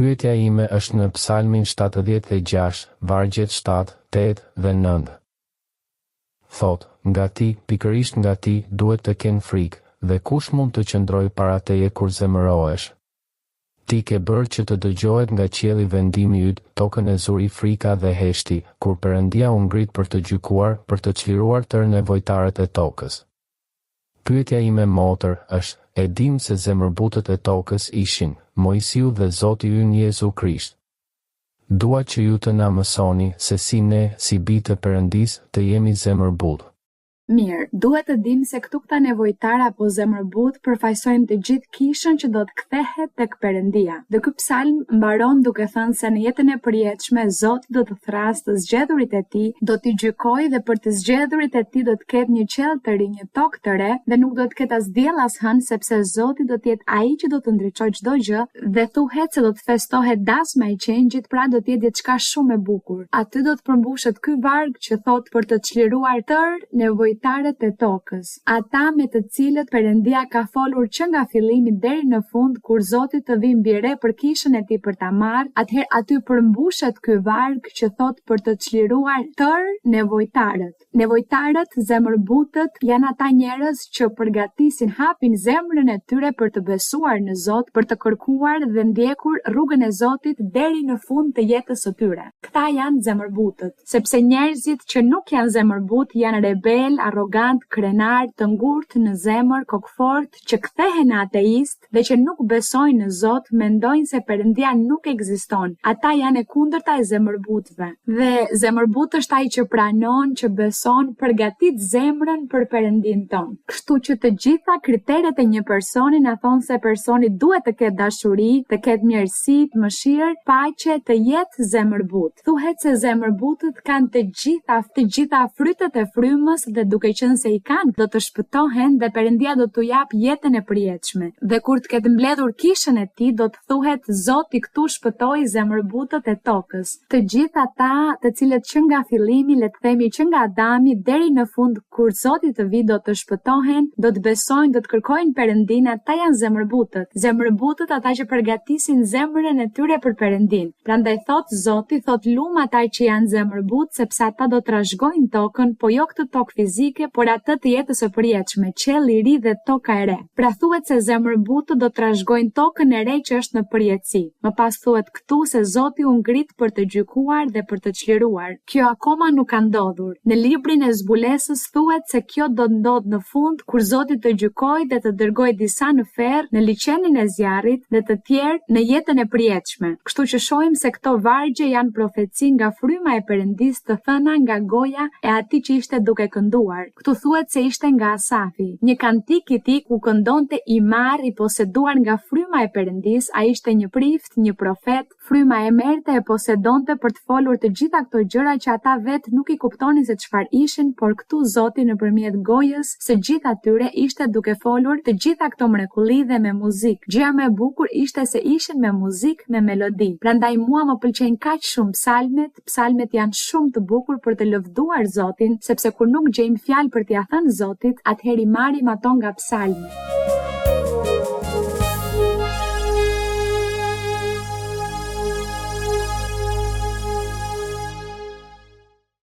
Pyetja ime është në Psalmin 76, vargjet 7, 8 dhe 9. Thot, nga ti, pikërisht nga ti, duhet të kenë frikë, dhe kush mund të qëndroj para teje kur zemërohesh? Ti ke bërë që të dëgjohet nga qielli vendimi yt, tokën e zuri frika dhe heshti, kur Perëndia u ngrit për të gjykuar, për të çliruar tërë nevojtarët e tokës. Pyetja ime motër është, e dim se zemërbutët e tokës ishin Mojsiu dhe Zoti ynë Jezu Krisht. Dua që ju të na mësoni se si ne, si bijtë të Perëndisë, të jemi zemërbutë. Mirë, duhet të dim se këtu këta nevojtar apo zemërbut përfaqësojnë të gjithë kishën që do të kthehet tek Perëndia. Dhe ky psalm mbaron duke thënë se në jetën e përjetshme Zoti do të thrasë të zgjedhurit e tij, do t'i gjykojë dhe për të zgjedhurit e tij do të ketë një qiell të ri, një tokë të re dhe nuk do të ketë as diell as hënë sepse Zoti do të jetë ai që do të ndriçojë çdo gjë dhe thuhet se do të festohet dasma i qengjit, pra do të jetë diçka shumë e bukur. Aty do të përmbushet ky varg që thot për të çliruar tërë nevojtarët e tokës, ata me të cilët Perëndia ka folur që nga fillimi deri në fund kur Zoti të vi mbi re për kishën e tij për ta marrë, atëherë aty përmbushet ky varg që thot për të çliruar tërë nevojtarët. Nevojtarët, zemërbutët, janë ata njerëz që përgatisin hapin zemrën e tyre për të besuar në Zot, për të kërkuar dhe ndjekur rrugën e Zotit deri në fund të jetës së tyre. Këta janë zemërbutët, sepse njerëzit që nuk janë zemërbut janë rebel, arrogant, krenar, të ngurtë në zemër, kokfort, që kthehen ateist dhe që nuk besojnë në Zot, mendojnë se Perëndia nuk ekziston. Ata janë e kundërta e zemërbutëve. Dhe zemërbut është ai që pranon, që beson, përgatit zemrën për Perëndin ton. Kështu që të gjitha kriteret e një personi na thonë se personi duhet të ketë dashuri, të ketë mirësi, mëshirë, paqe, të jetë zemërbut. Thuhet se zemërbutët kanë të gjitha frytet e frymës dhe duke qenë se i kanë, do të shpëtohen dhe Perëndia do t'u jap jetën e përjetshme. Dhe kur të ketë mbledhur kishën e tij, do të thuhet Zoti këtu shpëtoi zemërbutët e tokës. Të gjithë ata, të cilët që nga fillimi, le të themi që nga Adami deri në fund kur Zoti të vi do të shpëtohen, do të besojnë, do të kërkojnë Perëndin, ata janë zemërbutët. Zemërbutët ata që përgatisin zemrën e tyre për Perëndin. Prandaj thot Zoti, thot lum ata që janë zemërbut, sepse ata do të trashëgojnë tokën, po jo këtë tokë fizike, por atë të jetës së përjetshme, qielli i ri dhe toka e re. Pra thuhet se zemërbutët do të trashëgojnë tokën e re që është në përjetësi. Më pas thuhet këtu se Zoti u ngrit për të gjykuar dhe për të çliruar. Kjo akoma nuk ka ndodhur. Në librin e zbulesës thuhet se kjo do të ndodhë në fund kur Zoti të gjykojë dhe të dërgojë disa në ferr, në liçenin e zjarrit dhe të tjerë në jetën e përjetshme. Kështu që shohim se këto vargje janë profeci nga fryma e Perëndisë, të thëna nga goja e atij që ishte duke kënduar. Këtu thuhet se ishte nga Asafi, një kantik i tij ku këndonte i marr, i poseduar nga fryma e Perëndisë, ai ishte një prift, një profet, fryma e merrte e posedonte për të folur të gjitha këto gjëra që ata vetë nuk i kuptonin se çfarë ishin, por këtu Zoti nëpërmjet gojës së gjithë atyre ishte duke folur të gjitha këto mrekulli dhe me muzikë. Gjëja më e bukur ishte se ishin me muzikë, me melodi. Prandaj mua më pëlqejnë kaq shumë psalmet. Psalmet janë shumë të bukur për të lëvduar Zotin, sepse kur nuk gjejmë fjalë për t'ia thënë Zotit, atëherë i marrim ato nga psalmi.